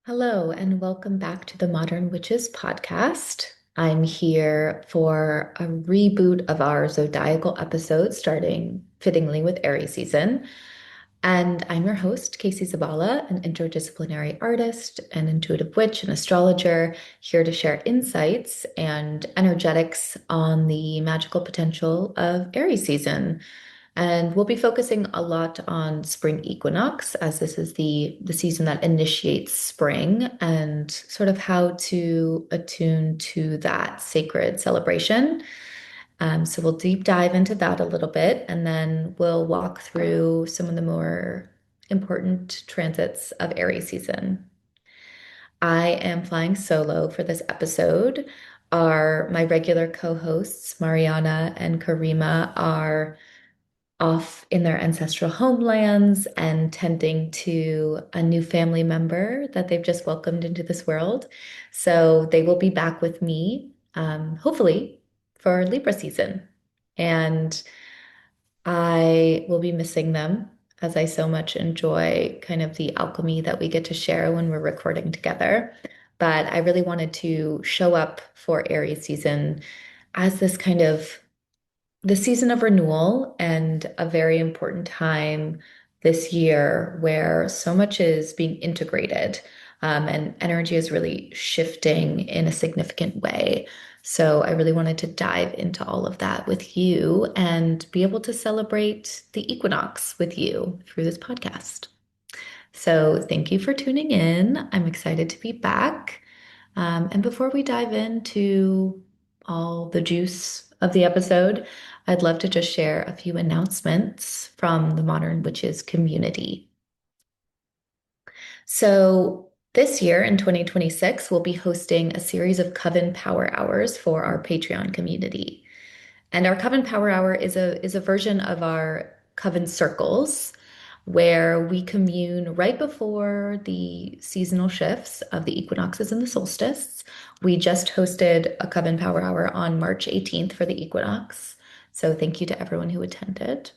Hello, and welcome back to the Modern Witches podcast. I'm here for a reboot of our zodiacal episodes, starting fittingly with Aries season. And I'm your host, Casey Zabala, an interdisciplinary artist, an intuitive witch, and astrologer, here to share insights and energetics on the magical potential of Aries season. And we'll be focusing a lot on spring equinox, as this is the season that initiates spring, and sort of how to attune to that sacred celebration. So we'll deep dive into that a little bit, and then we'll walk through some of the more important transits of Aries season. I am flying solo for this episode. My regular co-hosts, Mariana and Karima, are off in their ancestral homelands and tending to a new family member that they've just welcomed into this world. So they will be back with me, hopefully, for Libra season. And I will be missing them as I so much enjoy kind of the alchemy that we get to share when we're recording together. But I really wanted to show up for Aries season as this kind of the season of renewal and a very important time this year where so much is being integrated, and energy is really shifting in a significant way. So I really wanted to dive into all of that with you and be able to celebrate the equinox with you through this podcast. So thank you for tuning in. I'm excited to be back. And before we dive into all the juice of the episode, I'd love to just share a few announcements from the Modern Witches community. So, this year in 2026, we'll be hosting a series of Coven Power Hours for our Patreon community. And our Coven Power Hour is a version of our Coven Circles where we commune right before the seasonal shifts of the equinoxes and the solstice. We just hosted a Coven Power Hour on March 18th for the equinox. So thank you to everyone who attended.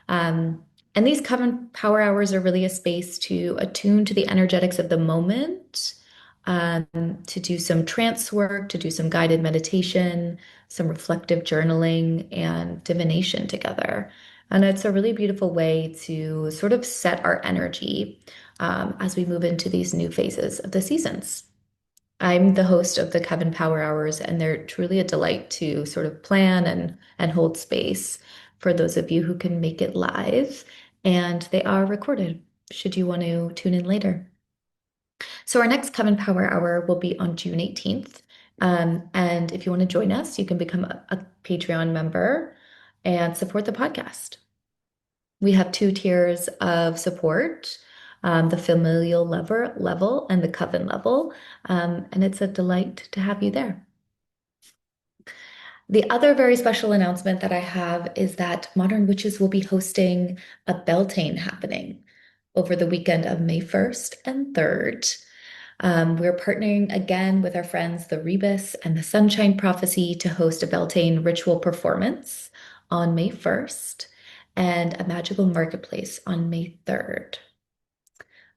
Um, and these Coven Power Hours are really a space to attune to the energetics of the moment, to do some trance work, to do some guided meditation, some reflective journaling, and divination together. And it's a really beautiful way to sort of set our energy as we move into these new phases of the seasons. I'm the host of the Coven Power Hours, and they're truly a delight to sort of plan and hold space for those of you who can make it live. And they are recorded should you want to tune in later. So our next Coven Power Hour will be on June 18th. And if you want to join us, you can become a Patreon member and support the podcast. We have two tiers of support, the familial level and the coven level. And it's a delight to have you there. The other very special announcement that I have is that Modern Witches will be hosting a Beltane happening over the weekend of May 1st and 3rd. We're partnering again with our friends, the Rebus and the Sunshine Prophecy, to host a Beltane ritual performance on May 1st and a magical marketplace on May 3rd.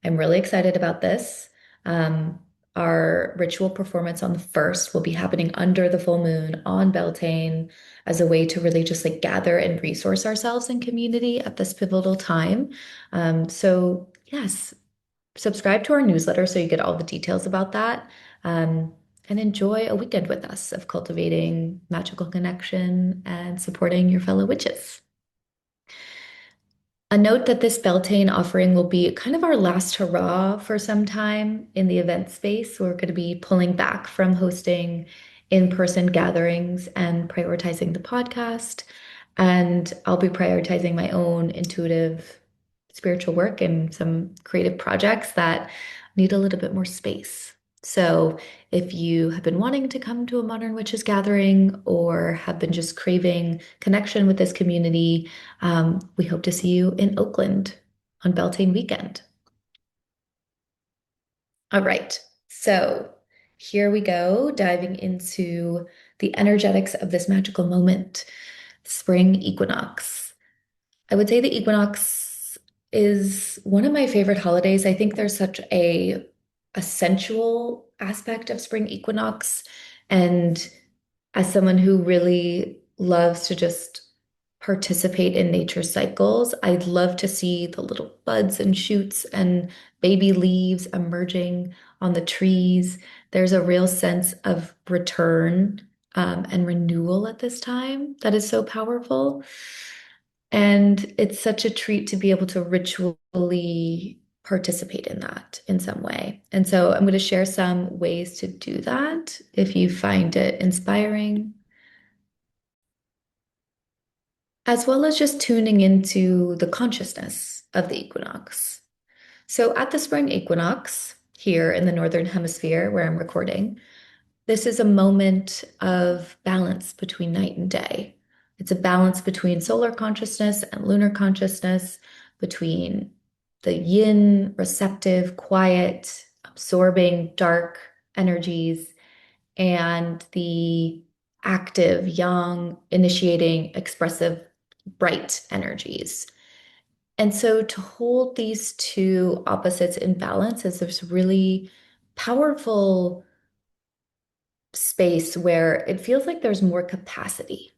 I'm really excited about this. Um, our ritual performance on the 1st will be happening under the full moon on Beltane as a way to really just like gather and resource ourselves in community at this pivotal time. So, yes, subscribe to our newsletter so you get all the details about that. And enjoy a weekend with us of cultivating magical connection and supporting your fellow witches. A note that this Beltane offering will be kind of our last hurrah for some time in the event space. We're going to be pulling back from hosting in-person gatherings and prioritizing the podcast. And I'll be prioritizing my own intuitive spiritual work and some creative projects that need a little bit more space. So if you have been wanting to come to a Modern Witches gathering or have been just craving connection with this community, we hope to see you in Oakland on Beltane weekend. All right, so here we go, diving into the energetics of this magical moment, spring equinox. I would say the equinox is one of my favorite holidays. I think there's such a a sensual aspect of spring equinox. And as someone who really loves to just participate in nature cycles, I'd love to see the little buds and shoots and baby leaves emerging on the trees. There's a real sense of return, and renewal at this time that is so powerful. And it's such a treat to be able to ritually participate in that in some way. And so I'm going to share some ways to do that if you find it inspiring, as well as just tuning into the consciousness of the equinox. So at the spring equinox here in the Northern Hemisphere where I'm recording, this is a moment of balance between night and day. It's a balance between solar consciousness and lunar consciousness, between the yin, receptive, quiet, absorbing, dark energies, and the active, yang, initiating, expressive, bright energies. And so to hold these two opposites in balance is this really powerful space where it feels like there's more capacity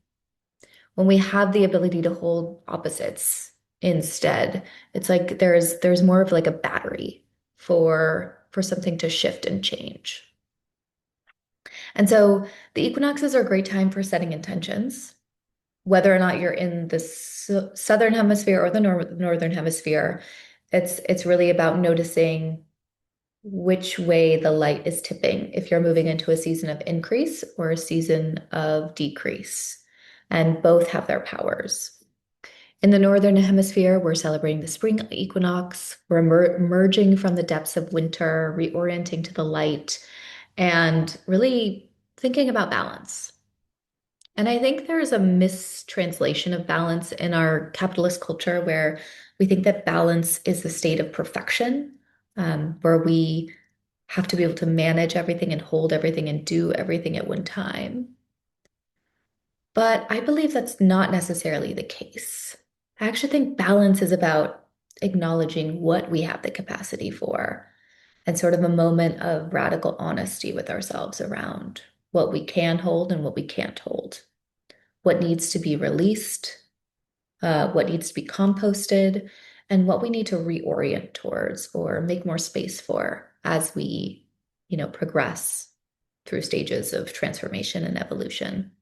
when we have the ability to hold opposites instead. It's like there's more of like a battery for something to shift and change. And so the equinoxes are a great time for setting intentions, whether or not you're in the southern hemisphere or the northern hemisphere. It's really about noticing which way the light is tipping, if you're moving into a season of increase or a season of decrease. And both have their powers. In the northern hemisphere, we're celebrating the spring equinox. We're emerging from the depths of winter, reorienting to the light, and really thinking about balance. And I think there's a mistranslation of balance in our capitalist culture where we think that balance is the state of perfection, where we have to be able to manage everything and hold everything and do everything at one time. But I believe that's not necessarily the case. I actually think balance is about acknowledging what we have the capacity for and sort of a moment of radical honesty with ourselves around what we can hold and what we can't hold, what needs to be released, what needs to be composted, and what we need to reorient towards or make more space for as we, progress through stages of transformation and evolution.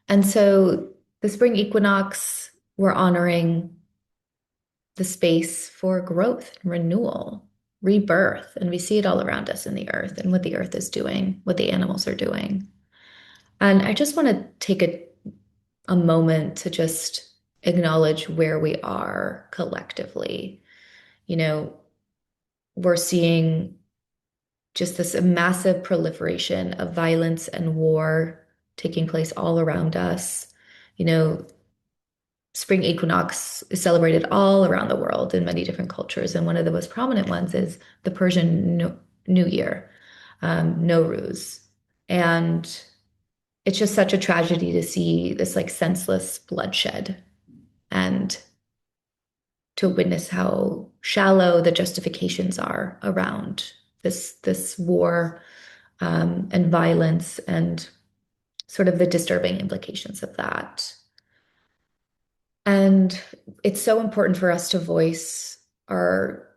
And so the spring equinox, we're honoring the space for growth and renewal, rebirth. And we see it all around us in the earth and what the earth is doing, what the animals are doing. And I just want to take a moment to just acknowledge where we are collectively. You know, we're seeing just this massive proliferation of violence and war taking place all around us. You know, spring equinox is celebrated all around the world in many different cultures. And one of the most prominent ones is the Persian New Year, Nowruz. And it's just such a tragedy to see this like senseless bloodshed and to witness how shallow the justifications are around this war, and violence and sort of the disturbing implications of that. And it's so important for us to voice our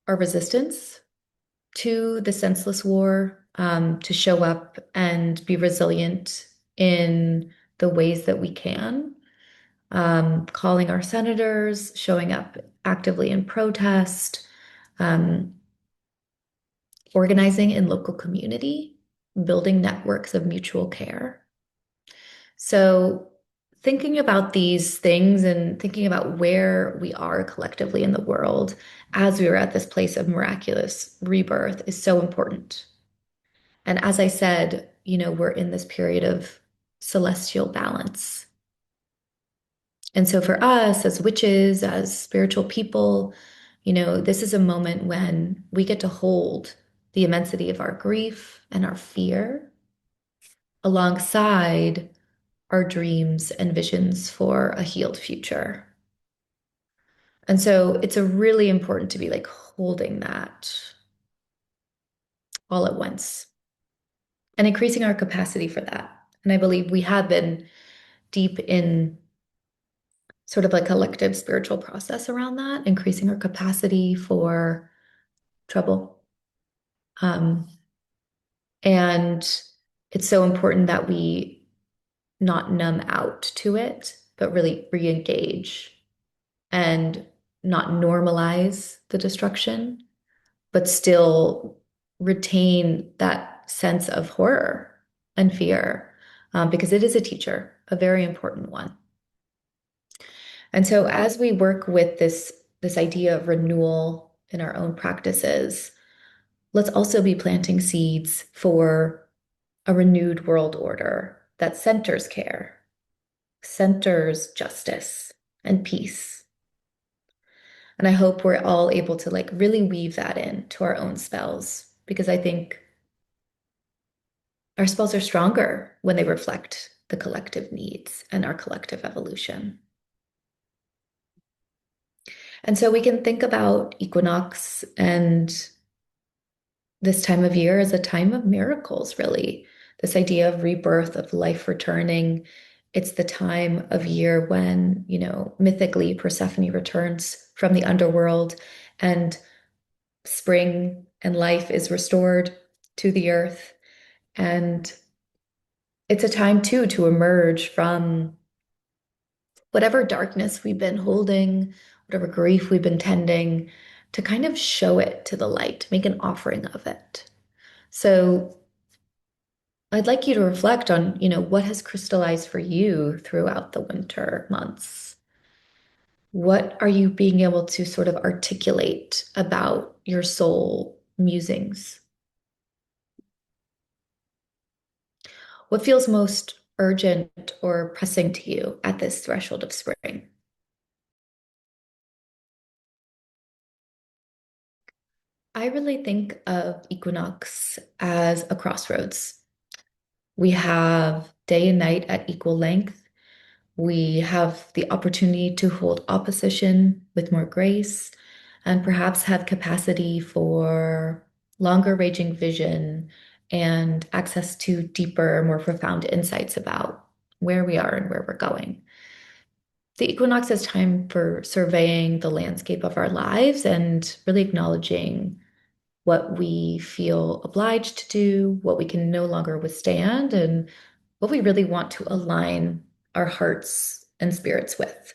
our resistance to the senseless war, to show up and be resilient in the ways that we can, calling our senators, showing up actively in protest, um, organizing in local community, building networks of mutual care. So, thinking about these things and thinking about where we are collectively in the world as we are at this place of miraculous rebirth is so important. And as I said, we're in this period of celestial balance. And so for us as witches, as spiritual people, this is a moment when we get to hold the immensity of our grief and our fear alongside our dreams and visions for a healed future. And so it's a really important to be like holding that all at once and increasing our capacity for that. And I believe we have been deep in sort of like collective spiritual process around that, increasing our capacity for trouble. Um, and it's so important that we not numb out to it, but really re-engage and not normalize the destruction, but still retain that sense of horror and fear, because it is a teacher, a very important one. And so as we work with this idea of renewal in our own practices, let's also be planting seeds for a renewed world order that centers care, centers justice and peace. And I hope we're all able to like really weave that in to our own spells because I think our spells are stronger when they reflect the collective needs and our collective evolution. And so we can think about equinox and this time of year as a time of miracles, really. This idea of rebirth, of life returning. It's the time of year when, mythically Persephone returns from the underworld and spring and life is restored to the earth. And it's a time too to emerge from whatever darkness we've been holding, whatever grief we've been tending, to kind of show it to the light, make an offering of it. So I'd like you to reflect on, what has crystallized for you throughout the winter months? What are you being able to sort of articulate about your soul musings? What feels most urgent or pressing to you at this threshold of spring? I really think of equinox as a crossroads. We have day and night at equal length. We have the opportunity to hold opposition with more grace and perhaps have capacity for longer ranging vision and access to deeper, more profound insights about where we are and where we're going. The equinox is time for surveying the landscape of our lives and really acknowledging what we feel obliged to do, what we can no longer withstand, and what we really want to align our hearts and spirits with.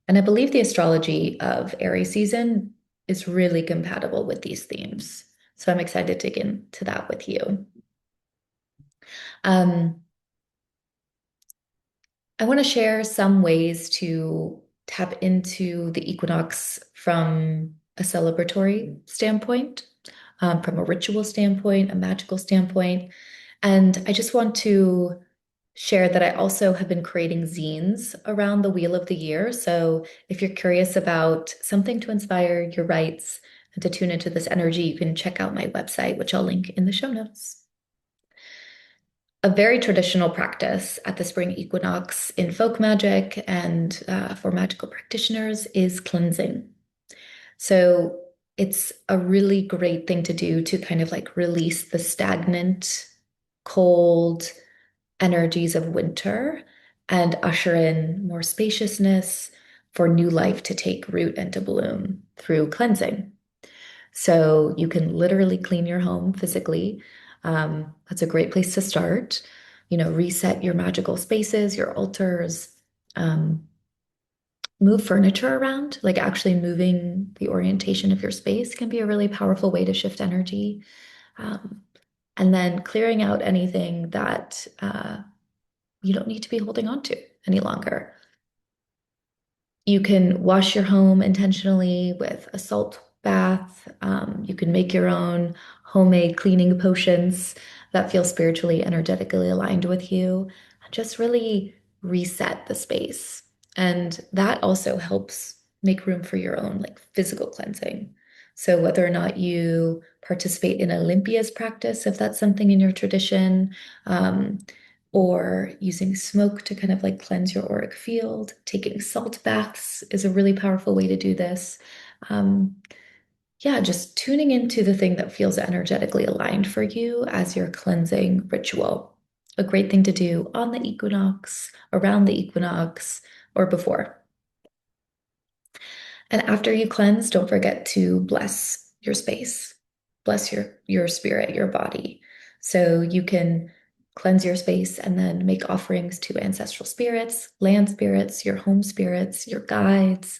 And I believe the astrology of Aries season is really compatible with these themes. So I'm excited to get into that with you. Um, I want to share some ways to tap into the equinox from a celebratory standpoint, from a ritual standpoint, a magical standpoint. And I just want to share that I also have been creating zines around the Wheel of the Year. So if you're curious about something to inspire your rites and to tune into this energy, you can check out my website, which I'll link in the show notes. A very traditional practice at the spring equinox in folk magic and for magical practitioners is cleansing. So it's a really great thing to do to kind of like release the stagnant, cold energies of winter and usher in more spaciousness for new life to take root and to bloom through cleansing. So you can literally clean your home physically. That's a great place to start. Reset your magical spaces, your altars, um, move furniture around, like actually moving the orientation of your space can be a really powerful way to shift energy. Um, and then clearing out anything that you don't need to be holding on to any longer. You can wash your home intentionally with a salt bath. You can make your own homemade cleaning potions that feel spiritually, energetically aligned with you. Just really reset the space. And that also helps make room for your own like physical cleansing. So whether or not you participate in Olympia's practice, if that's something in your tradition, um, or using smoke to kind of like cleanse your auric field. Taking salt baths is a really powerful way to do this. Um, yeah, just tuning into the thing that feels energetically aligned for you as your cleansing ritual. A great thing to do on the equinox, around the equinox, or before. And after you cleanse, don't forget to bless your space, bless your spirit, your body. So you can cleanse your space and then make offerings to ancestral spirits, land spirits, your home spirits, your guides.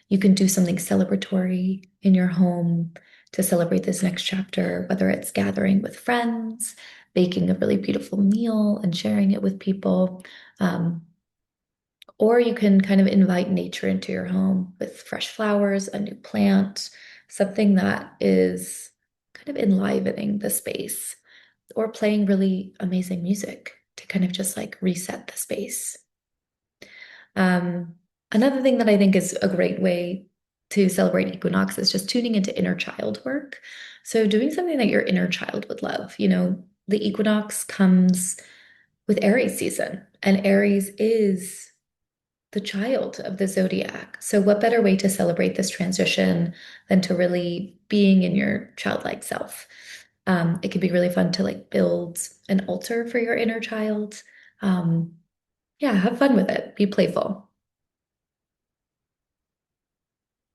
You can do something celebratory in your home to celebrate this next chapter, whether it's gathering with friends, baking a really beautiful meal and sharing it with people. Um, or you can kind of invite nature into your home with fresh flowers, a new plant, something that is kind of enlivening the space, or playing really amazing music to kind of just like reset the space. Um, Another thing that I think is a great way to celebrate equinox is just tuning into inner child work. So doing something that your inner child would love. The equinox comes with Aries season, and Aries is the child of the zodiac. So, what better way to celebrate this transition than to really being in your childlike self? It can be really fun to like build an altar for your inner child. Um, yeah, have fun with it. Be playful.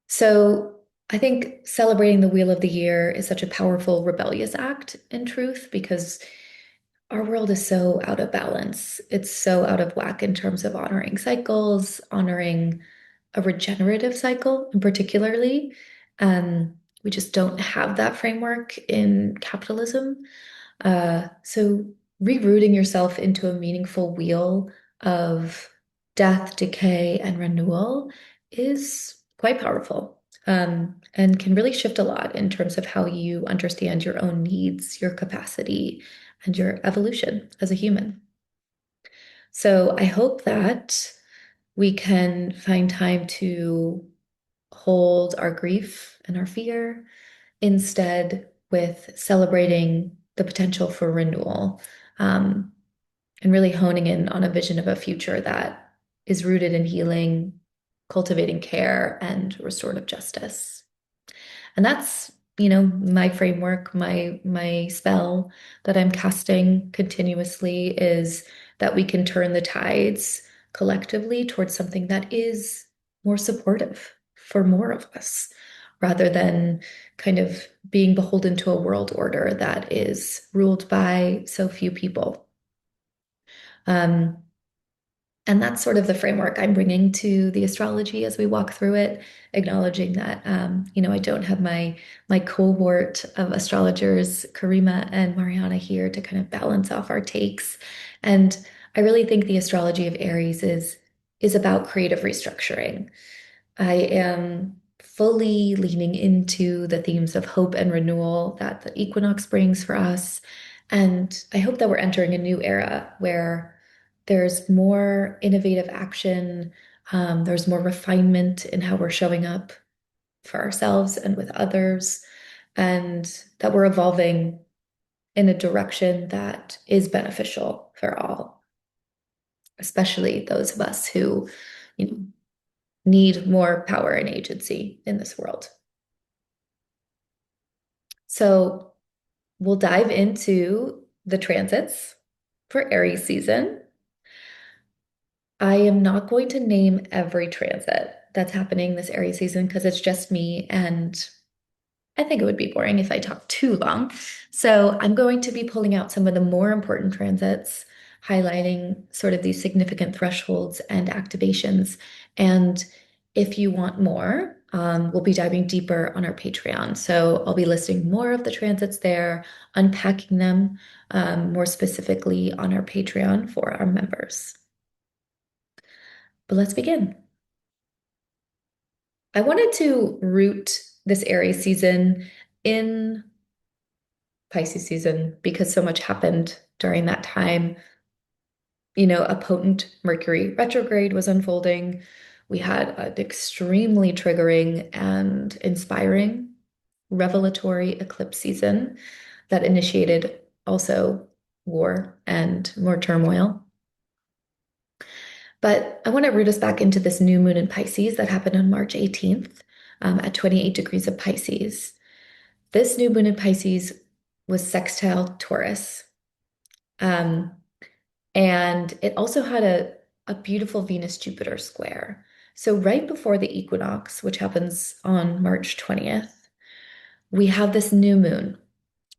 So, I think celebrating the wheel of the year is such a powerful rebellious act in truth because our world is so out of balance. It's so out of whack in terms of honoring cycles, honoring a regenerative cycle in particularly. We just don't have that framework in capitalism. So rerouting yourself into a meaningful wheel of death, decay, and renewal is quite powerful. And can really shift a lot in terms of how you understand your own needs, your capacity, and your evolution as a human. So I hope that we can find time to hold our grief and our fear instead with celebrating the potential for renewal, um, and really honing in on a vision of a future that is rooted in healing, cultivating care, and restorative justice. And that's, my framework, my spell that I'm casting continuously is that we can turn the tides collectively towards something that is more supportive for more of us, rather than kind of being beholden to a world order that is ruled by so few people. Um, and that's sort of the framework I'm bringing to the astrology as we walk through it, acknowledging that, I don't have my cohort of astrologers, Karima and Mariana, here to kind of balance off our takes. And I really think the astrology of Aries is about creative restructuring. I am fully leaning into the themes of hope and renewal that the equinox brings for us. And I hope that we're entering a new era where there's more innovative action, there's more refinement in how we're showing up for ourselves and with others, and that we're evolving in a direction that is beneficial for all, especially those of us who, you know, need more power and agency in this world. So we'll dive into the transits for Aries season. I am not going to name every transit that's happening this Aries season because it's just me, and I think it would be boring if I talked too long. So I'm going to be pulling out some of the more important transits, highlighting sort of these significant thresholds and activations. And if you want more, we'll be diving deeper on our Patreon. So I'll be listing more of the transits there, unpacking them more specifically on our Patreon for our members. But let's begin. I wanted to root this Aries season in Pisces season because so much happened during that time. A potent Mercury retrograde was unfolding. We had an extremely triggering and inspiring revelatory eclipse season that initiated also war and more turmoil. But I want to root us back into this new moon in Pisces that happened on March 18th at 28 degrees of Pisces. This new moon in Pisces was sextile Taurus. Um, and it also had a beautiful Venus-Jupiter square. So right before the equinox, which happens on March 20th, we have this new moon.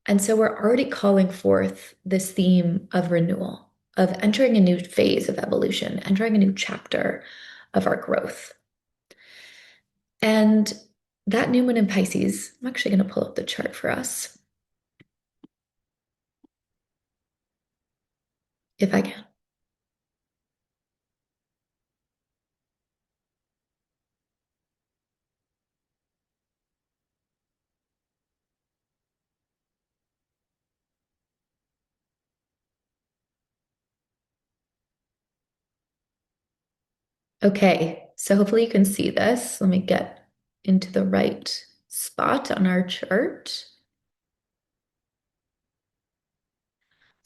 And so we're already calling forth this theme of renewal, of entering a new phase of evolution, entering a new chapter of our growth. And that new moon in Pisces, I'm actually going to pull up the chart for us if I can. Okay, so hopefully you can see this. Let me get into the right spot on our chart.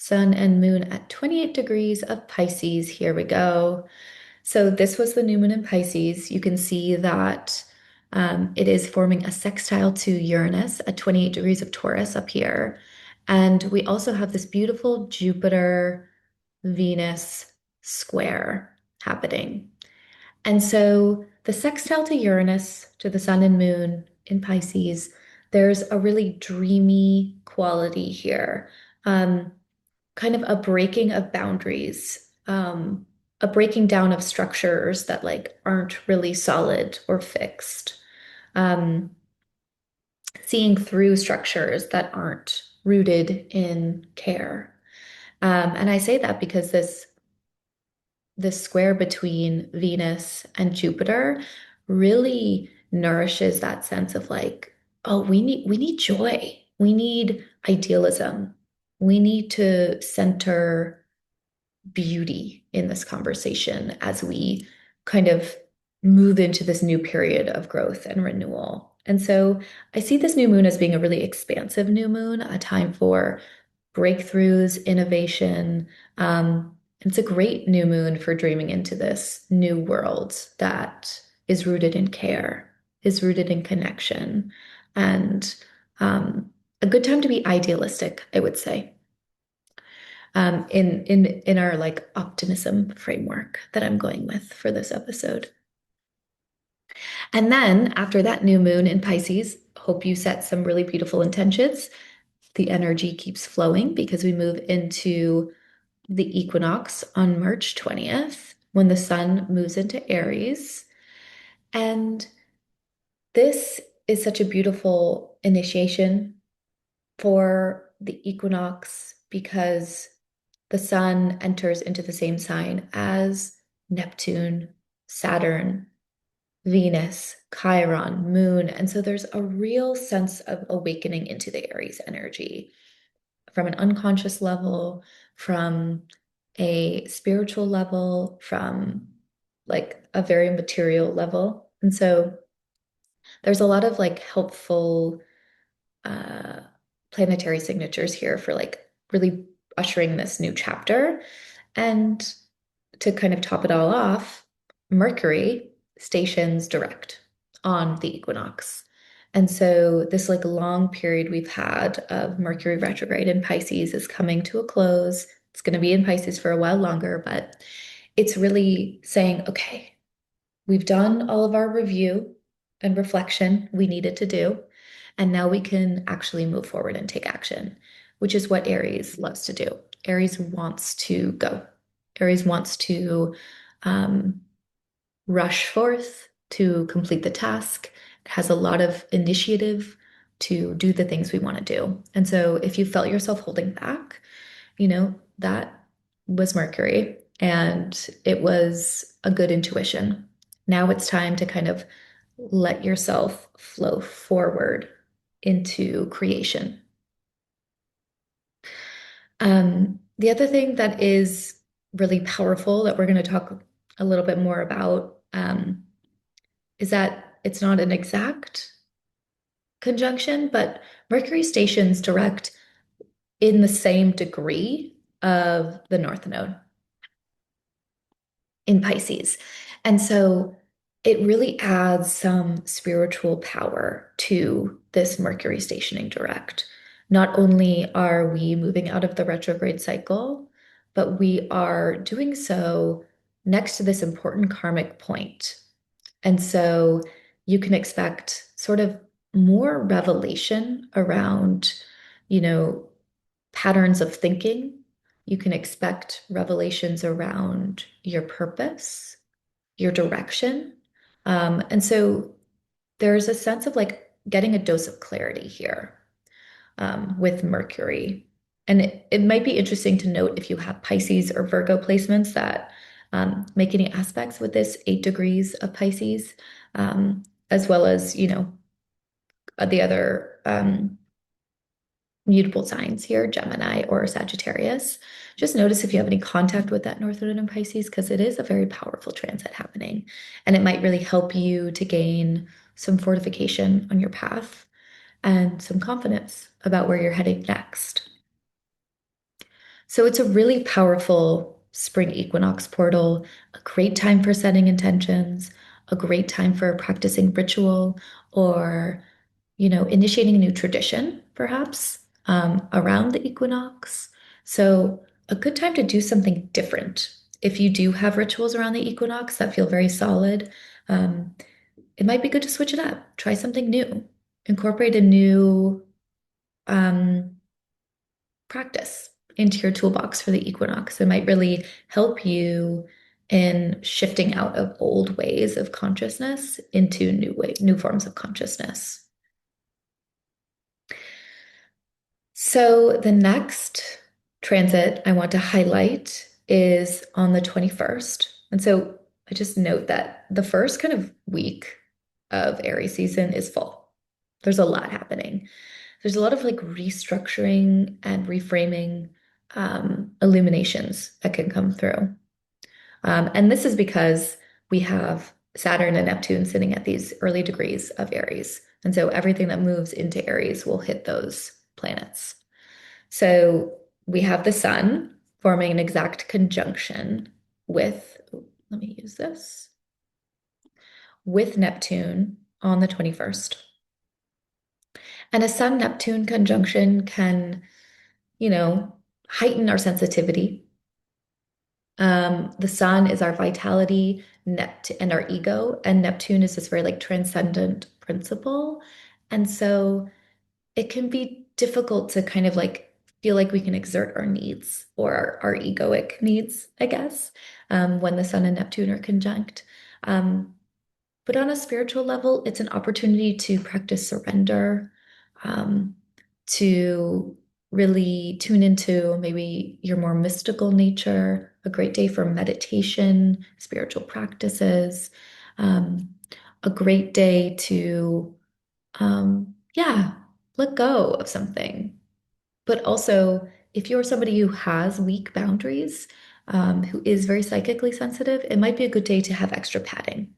Sun and moon at 28 degrees of Pisces. Here we go. So this was the new moon in Pisces. You can see that it is forming a sextile to Uranus at 28 degrees of Taurus up here. And we also have this beautiful Jupiter Venus square happening. And so the sextile to Uranus, to the sun and moon in Pisces, there's a really dreamy quality here. Um, Kind of a breaking of boundaries, a breaking down of structures that like aren't really solid or fixed, um, seeing through structures that aren't rooted in care. And I say that because this square between Venus and Jupiter really nourishes that sense of like, oh, we need joy. We need idealism. We need to center beauty in this conversation as we kind of move into this new period of growth and renewal. And so I see this new moon as being a really expansive new moon, a time for breakthroughs, innovation. It's a great new moon for dreaming into this new world that is rooted in care, is rooted in connection, and a good time to be idealistic, I would say in our like optimism framework that I'm going with for this episode. And then after that new moon in Pisces, hope you set some really beautiful intentions. The energy keeps flowing because we move into the equinox on March 20th when the sun moves into Aries. And this is such a beautiful initiation for the equinox because the sun enters into the same sign as Neptune, Saturn, Venus, Chiron, Moon. And so there's a real sense of awakening into the Aries energy from an unconscious level, from a spiritual level, from like a very material level. And so there's a lot of like helpful uh, planetary signatures here for like really ushering this new chapter. And to kind of top it all off, Mercury stations direct on the equinox. And so this like long period we've had of Mercury retrograde in Pisces is coming to a close. It's going to be in Pisces for a while longer, but it's really saying, okay, we've done all of our review and reflection we needed to do, and now we can actually move forward and take action, which is what Aries loves to do. Aries wants to go. Aries wants to um, rush forth to complete the task, has a lot of initiative to do the things we want to do. And so if you felt yourself holding back, that was Mercury and it was a good intuition. Now it's time to kind of let yourself flow forward into creation. The other thing that is really powerful that we're going to talk a little bit more about is that it's not an exact conjunction, but Mercury stations direct in the same degree of the North Node in Pisces. And so it really adds some spiritual power to this Mercury stationing direct. Not only are we moving out of the retrograde cycle, but we are doing so next to this important karmic point. And so you can expect sort of more revelation around, you know, patterns of thinking. You can expect revelations around your purpose, your direction. And so there's a sense of like getting a dose of clarity here with Mercury. And it might be interesting to note if you have Pisces or Virgo placements that make any aspects with this 8 degrees of Pisces, as well as, the other mutable signs here, Gemini or Sagittarius. Just notice if you have any contact with that North Node in Pisces, because it is a very powerful transit happening. And it might really help you to gain some fortification on your path and some confidence about where you're heading next. So it's a really powerful spring equinox portal, a great time for setting intentions, a great time for practicing ritual or, initiating a new tradition, perhaps, around the equinox. So a good time to do something different. If you do have rituals around the equinox that feel very solid, um, it might be good to switch it up. Try something new. Incorporate a new um, practice into your toolbox for the equinox. It might really help you in shifting out of old ways of consciousness into new forms of consciousness. So the next transit I want to highlight is on the 21st. And so I just note that the first kind of week of Aries season is full. There's a lot happening. There's a lot of like restructuring and reframing illuminations that can come through. And this is because we have Saturn and Neptune sitting at these early degrees of Aries. And so everything that moves into Aries will hit those planets. So we have the sun forming an exact conjunction with, let me use this, with Neptune on the 21st. And a Sun-Neptune conjunction can, heighten our sensitivity. The sun is our vitality, and our ego, and Neptune is this very like transcendent principle. And so it can be difficult to kind of like feel like we can exert our needs or our egoic needs, I guess, when the sun and Neptune are conjunct. But on a spiritual level, it's an opportunity to practice surrender, um, to really tune into maybe your more mystical nature, a great day for meditation, spiritual practices, um, a great day to, yeah, let go of something. But also, if you're somebody who has weak boundaries, who is very psychically sensitive, it might be a good day to have extra padding.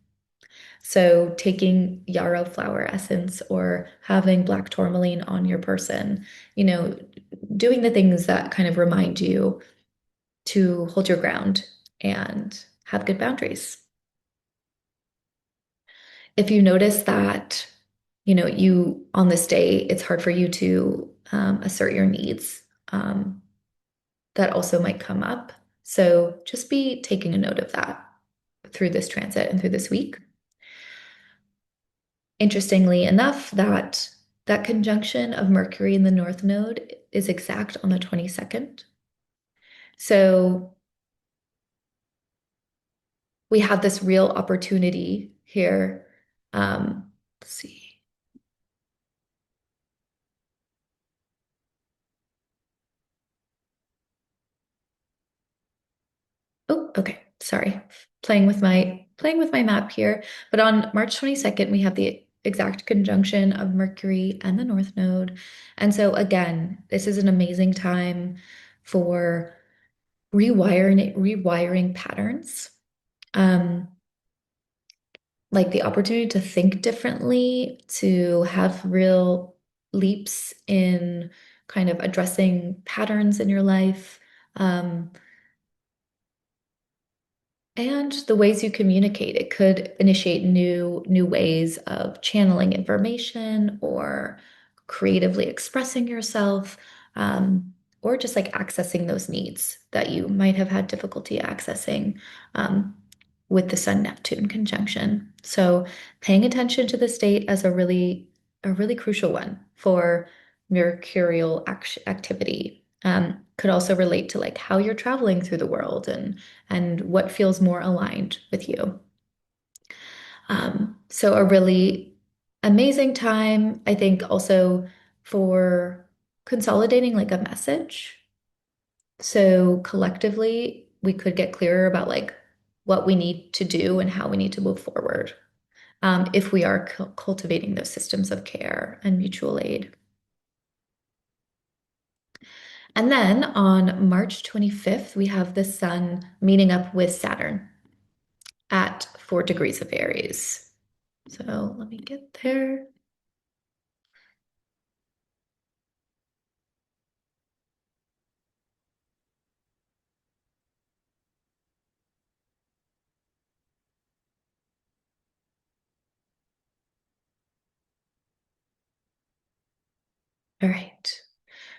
So taking yarrow flower essence or having black tourmaline on your person, you know, doing the things that kind of remind you to hold your ground and have good boundaries. If you notice that, you on this day, it's hard for you to assert your needs, that also might come up. So just be taking a note of that through this transit and through this week. Interestingly enough, that conjunction of Mercury in the North Node is exact on the 22nd. So we have this real opportunity here. Let's see. Oh, okay. Sorry. Playing with my map here. But on March 22nd, we have the exact conjunction of Mercury and the North Node. And so again, this is an amazing time for rewiring patterns. Um, like the opportunity to think differently, to have real leaps in kind of addressing patterns in your life, Um, and the ways you communicate, it could initiate new ways of channeling information or creatively expressing yourself, or just like accessing those needs that you might have had difficulty accessing um, with the Sun-Neptune conjunction. So paying attention to the state as a really crucial one for mercurial activity. Could also relate to like how you're traveling through the world and what feels more aligned with you. So a really amazing time, I think, also for consolidating like a message. So collectively, we could get clearer about like what we need to do and how we need to move forward, if we are cultivating those systems of care and mutual aid. And then on March 25th, we have the sun meeting up with Saturn at 4 degrees of Aries. So let me get there. All right.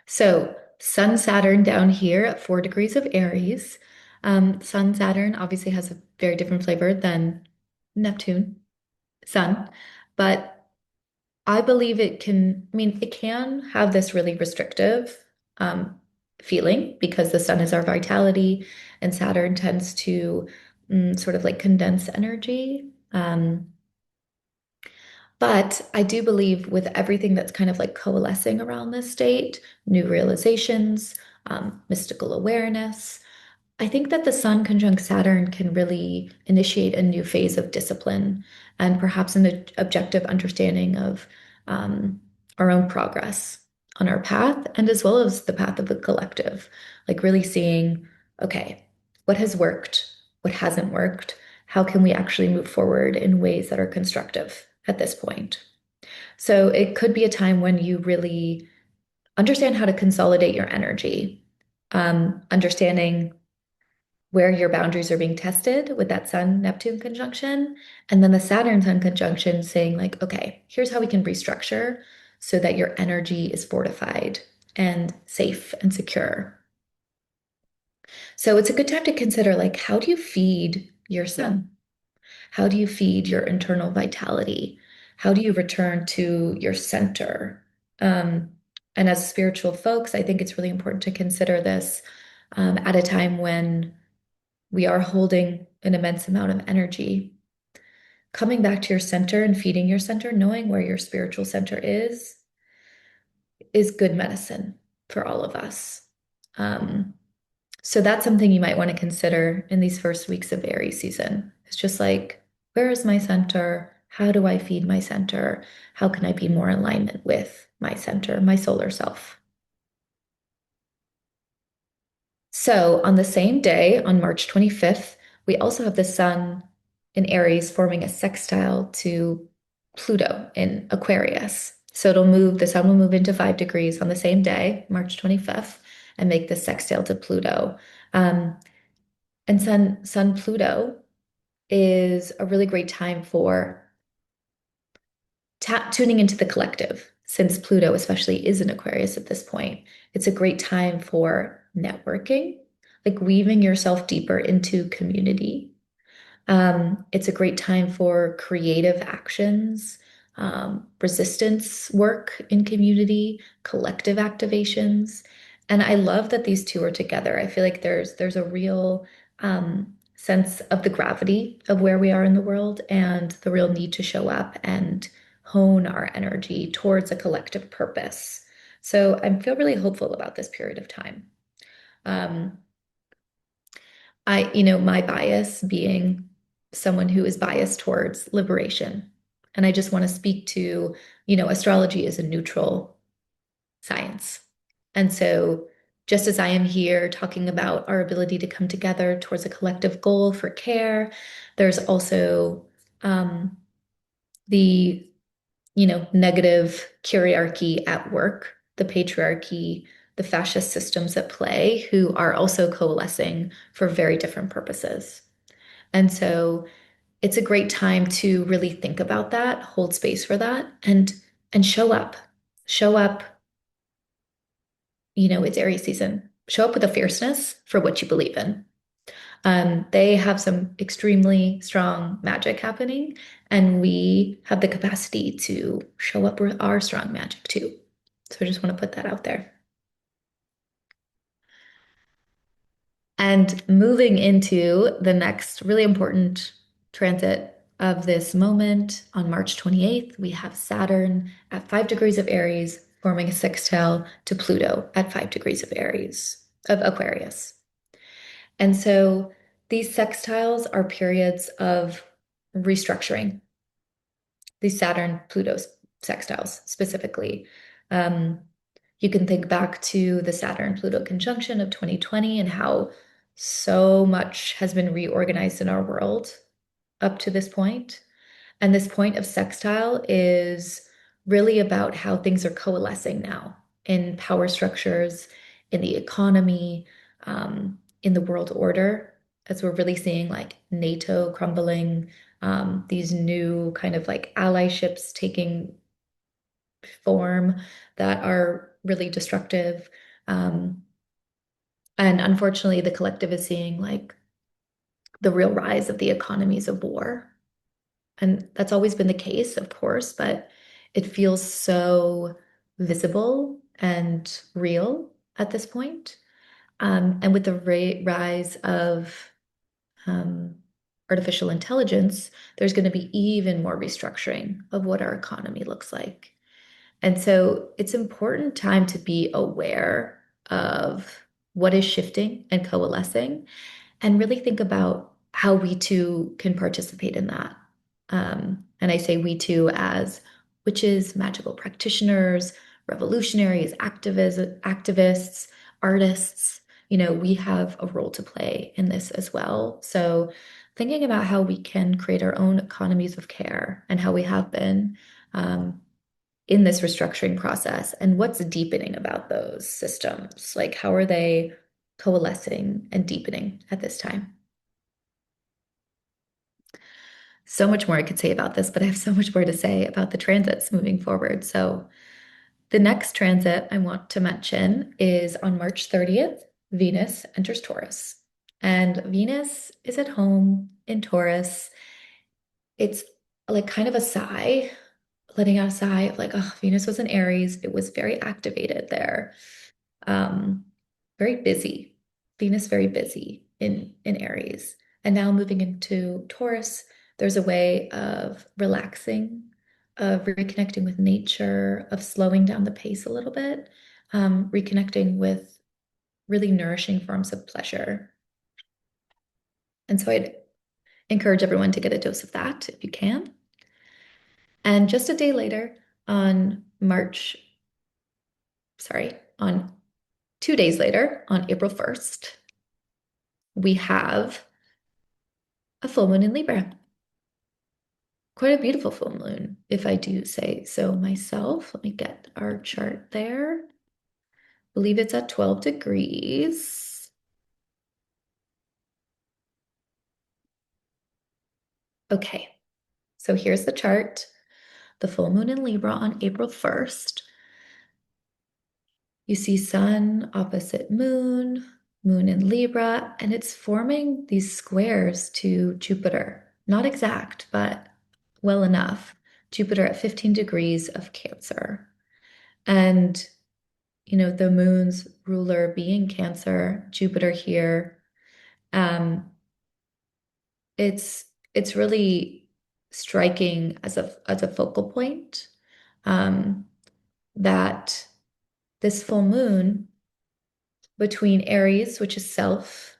So Sun Saturn down here at 4 degrees of Aries. Sun Saturn obviously has a very different flavor than Neptune, Sun, but I believe it can have this really restrictive um, feeling because the sun is our vitality and Saturn tends to sort of like condense energy. But I do believe with everything that's kind of like coalescing around this state, new realizations, mystical awareness, I think that the Sun conjunct Saturn can really initiate a new phase of discipline and perhaps an objective understanding of um, our own progress on our path and as well as the path of the collective. Like really seeing, okay, what has worked, what hasn't worked, how can we actually move forward in ways that are constructive at this point? So it could be a time when you really understand how to consolidate your energy, understanding where your boundaries are being tested with that Sun Neptune conjunction, and then the Saturn Sun conjunction saying, like, okay, here's how we can restructure so that your energy is fortified and safe and secure. So it's a good time to consider, like, how do you feed your sun? How do you feed your internal vitality? How do you return to your center? Um, and as spiritual folks, I think it's really important to consider this at a time when we are holding an immense amount of energy. Coming back to your center and feeding your center, knowing where your spiritual center is good medicine for all of us. Um, so that's something you might want to consider in these first weeks of Aries season. It's just like, where is my center? How do I feed my center? How can I be more in alignment with my center, my solar self? So on the same day, on March 25th, we also have the sun in Aries forming a sextile to Pluto in Aquarius. So the sun will move into 5 degrees on the same day, March 25th, and make the sextile to Pluto. Um, and Sun Pluto is a really great time for tuning into the collective, since Pluto especially is in Aquarius at this point. It's a great time for networking, like weaving yourself deeper into community. It's a great time for creative actions, resistance work in community, collective activations. And I love that these two are together. I feel like there's a real sense of the gravity of where we are in the world and the real need to show up and hone our energy towards a collective purpose. So I feel really hopeful about this period of time. Um, my bias being someone who is biased towards liberation. And I just want to speak to, astrology is a neutral science. And so, just as I am here talking about our ability to come together towards a collective goal for care, there's also um, the negative hierarchy at work, the patriarchy, the fascist systems at play who are also coalescing for very different purposes. And so it's a great time to really think about that, hold space for that, and show up. Show up, it's Aries season. Show up with a fierceness for what you believe in. They have some extremely strong magic happening, and we have the capacity to show up with our strong magic too. So I just want to put that out there. And moving into the next really important transit of this moment on March 28th, we have Saturn at 5 degrees of Aries forming a sextile to Pluto at 5 degrees of Aries, of Aquarius. And so these sextiles are periods of restructuring, these Saturn-Pluto sextiles specifically. Um, you can think back to the Saturn-Pluto conjunction of 2020 and how so much has been reorganized in our world up to this point. And this point of sextile is really about how things are coalescing now in power structures, in the economy, in the world order, as we're really seeing like NATO crumbling, these new kind of like allyships taking form that are really destructive. Um, and unfortunately, the collective is seeing like the real rise of the economies of war. And that's always been the case, of course, but it feels so visible and real at this point. And with the rise of um, artificial intelligence, there's going to be even more restructuring of what our economy looks like. And so it's important time to be aware of what is shifting and coalescing and really think about how we too can participate in that. And I say we too as witches, magical practitioners, revolutionaries, activists, artists. We have a role to play in this as well. So thinking about how we can create our own economies of care and how we have been in this restructuring process and what's deepening about those systems. Like, how are they coalescing and deepening at this time? So much more I could say about this, but I have so much more to say about the transits moving forward. So, the next transit I want to mention is on March 30th, Venus enters Taurus. And Venus is at home in Taurus. It's like kind of a sigh, letting out a sigh of like, oh, Venus was in Aries. It was very activated there. Um, Very busy. Venus very busy in Aries. And now moving into Taurus, there's a way of relaxing, of reconnecting with nature, of slowing down the pace a little bit, reconnecting with really nourishing forms of pleasure. And so I'd encourage everyone to get a dose of that if you can. And just a day later, on March, sorry, on 2 days later, on April 1st, we have a full moon in Libra. Quite a beautiful full moon, if I do say so myself. Let me get our chart there. I believe it's at 12 degrees. Okay, so here's the chart. The full moon in Libra on April 1st. You see sun opposite moon, moon in Libra, and it's forming these squares to Jupiter. Not exact, but well enough. Jupiter at 15 degrees of Cancer. And, the moon's ruler being Cancer, Jupiter here, um, it's it's really striking as a focal point, um, that this full moon between Aries, which is self,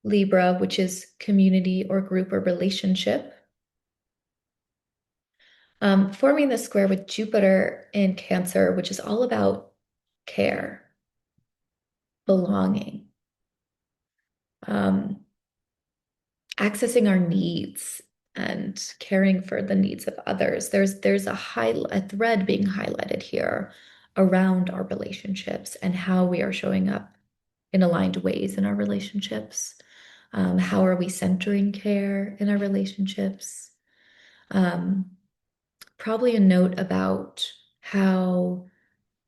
Libra, which is community or group or relationship, forming the square with Jupiter in Cancer, which is all about care, belonging, um, accessing our needs and caring for the needs of others. There's a thread being highlighted here around our relationships and how we are showing up in aligned ways in our relationships. How are we centering care in our relationships? Um, Probably a note about how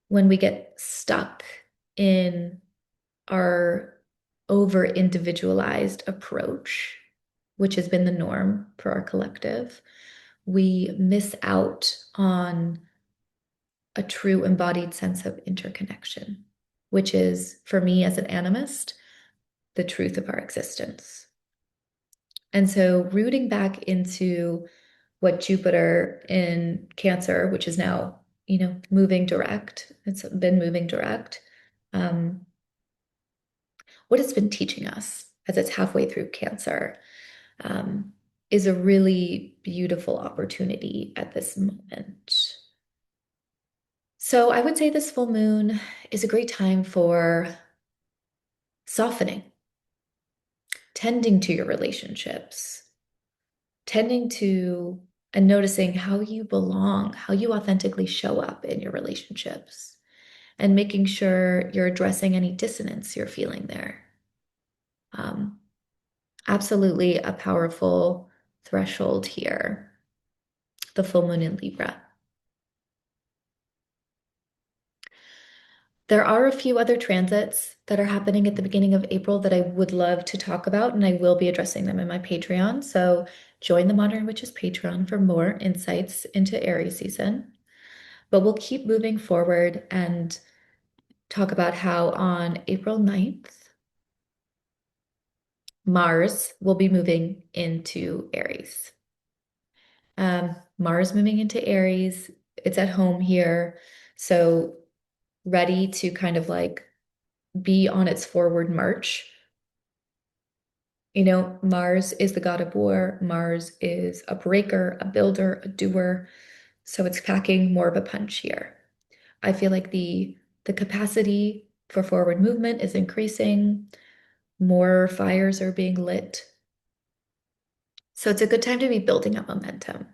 when we get stuck in our over individualized approach, which has been the norm for our collective, we miss out on a true embodied sense of interconnection, which is, for me as an animist, the truth of our existence. And so, rooting back into what Jupiter in Cancer, which is now, moving direct, it's been moving direct, um, what it's been teaching us as it's halfway through Cancer um, is a really beautiful opportunity at this moment. So I would say this full moon is a great time for softening, tending to your relationships, tending to and noticing how you belong, how you authentically show up in your relationships, and making sure you're addressing any dissonance you're feeling there. Um, Absolutely a powerful threshold here, the full moon in Libra. There are a few other transits that are happening at the beginning of April that I would love to talk about, and I will be addressing them in my Patreon. So join the Modern Witches Patreon for more insights into Aries season. But we'll keep moving forward and talk about how on April 9th, Mars will be moving into Aries. Mars moving into Aries, it's at home here. So ready to kind of like be on its forward march. Mars is the god of war. Mars is a breaker, a builder, a doer. So it's packing more of a punch here. I feel like the capacity for forward movement is increasing. More fires are being lit. So it's a good time to be building up momentum,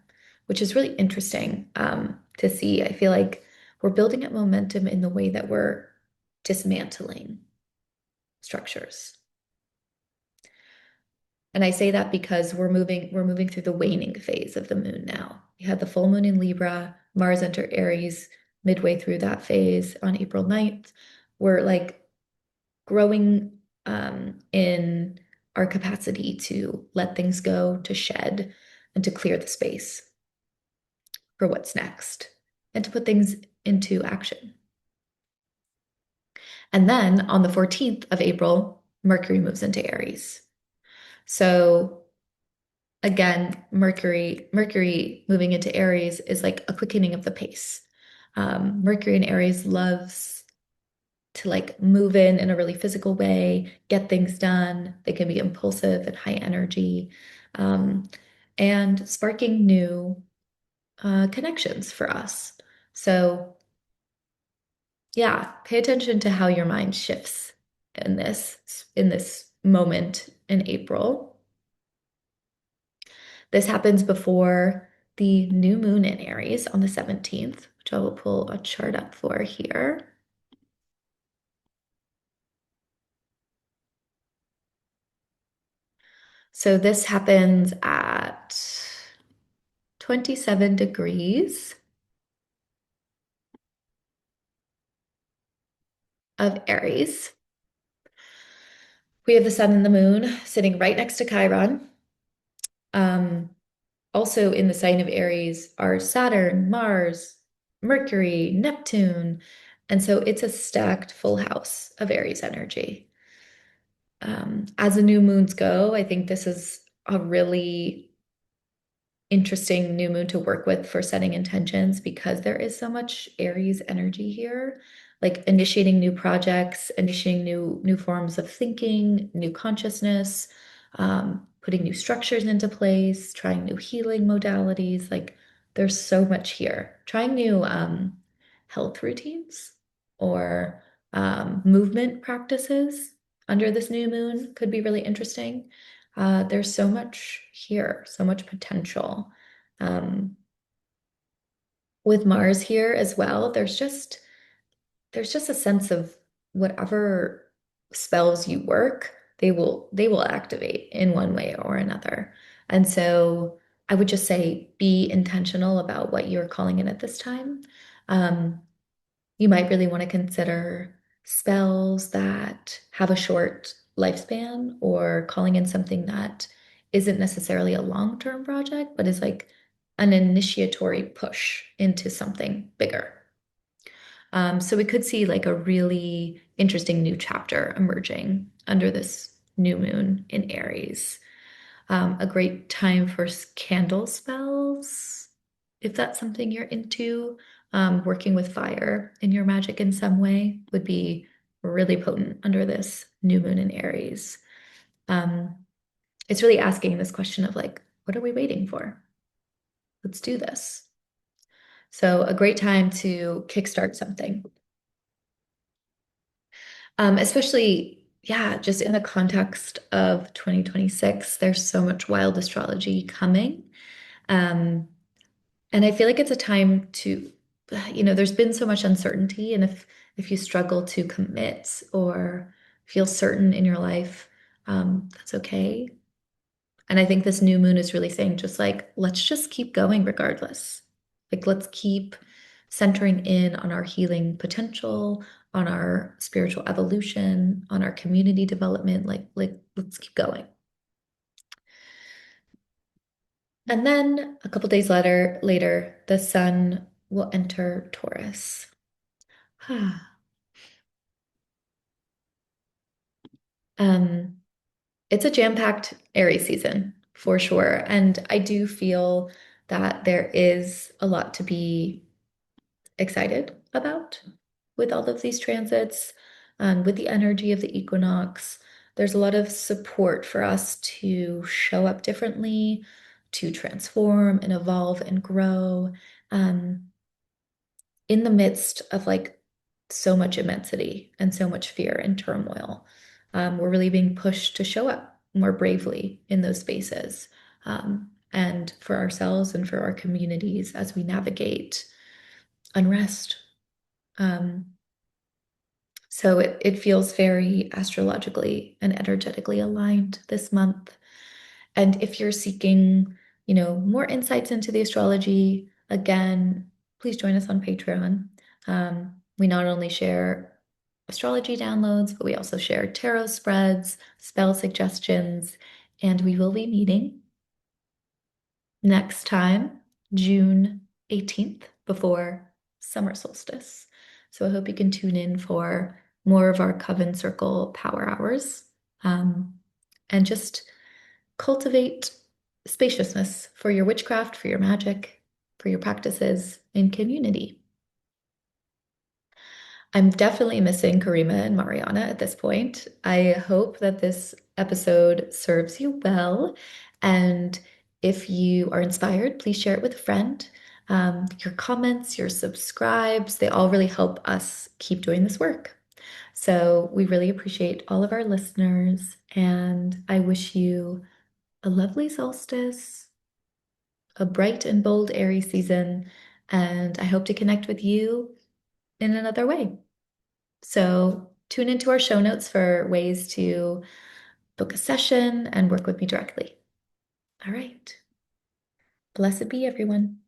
which is really interesting to see. I feel like we're building up momentum in the way that we're dismantling structures. And I say that because we're moving through the waning phase of the moon now. We had the full moon in Libra, Mars enter Aries midway through that phase on April 9th. We're like growing in our capacity to let things go, to shed, and to clear the space for what's next, and to put things into action. And then on the 14th of April, Mercury moves into Aries. So again, Mercury moving into Aries is like a quickening of the pace. Mercury in Aries loves to like move in a really physical way, get things done. They can be impulsive and high energy, um, and sparking new connections for us. So yeah, pay attention to how your mind shifts in this moment in April. This happens before the new moon in Aries on the 17th, which I will pull a chart up for here. So this happens at 27 degrees of Aries. We have the sun and the moon sitting right next to Chiron. Um, Also in the sign of Aries are Saturn, Mars, Mercury, Neptune. And so it's a stacked full house of Aries energy. As the new moons go, I think this is a really interesting new moon to work with for setting intentions because there is so much Aries energy here, like initiating new projects, initiating new forms of thinking, new consciousness, putting new structures into place, trying new healing modalities. Like there's so much here. Trying new health routines or movement practices under this new moon could be really interesting. There's so much here, so much potential. Um, with Mars here as well, there's just there's just a sense of whatever spells you work, they will activate in one way or another. And so I would just say be intentional about what you're calling in at this time. Um, you might really want to consider spells that have a short lifespan or calling in something that isn't necessarily a long-term project, but is like an initiatory push into something bigger. So we could see like a really interesting new chapter emerging under this new moon in Aries. A great time for candle spells, if that's something you're into. Working with fire in your magic in some way would be really potent under this new moon in Aries. Um, it's really asking this question of like, what are we waiting for? Let's do this. So a great time to kickstart something. Especially, yeah, just in the context of 2026, there's so much wild astrology coming. Um, and I feel like it's a time to, there's been so much uncertainty, and if you struggle to commit or feel certain in your life, that's okay. And I think this new moon is really saying just like, let's just keep going regardless. Like, let's keep centering in on our healing potential, on our spiritual evolution, on our community development. Like let's keep going. And then a couple days later, the sun will enter Taurus. Um, it's a jam-packed Aries season for sure. And I do feel that there is a lot to be excited about with all of these transits and with the energy of the equinox. There's a lot of support for us to show up differently, to transform and evolve and grow um, in the midst of like so much immensity and so much fear and turmoil. We're really being pushed to show up more bravely in those spaces and for ourselves and for our communities as we navigate unrest. Um, so it feels very astrologically and energetically aligned this month. And if you're seeking, more insights into the astrology, again, please join us on Patreon. We not only share astrology downloads, but we also share tarot spreads, spell suggestions, and we will be meeting next time, June 18th, before summer solstice. So I hope you can tune in for more of our Coven Circle power hours um, and just cultivate spaciousness for your witchcraft, for your magic, for your practices in community. I'm definitely missing Karima and Mariana at this point. I hope that this episode serves you well. And if you are inspired, please share it with a friend. Your comments, your subscribes, they all really help us keep doing this work. So we really appreciate all of our listeners, and I wish you a lovely solstice, a bright and bold Aries season, and I hope to connect with you in another way. So tune into our show notes for ways to book a session and work with me directly. All right. Blessed be everyone.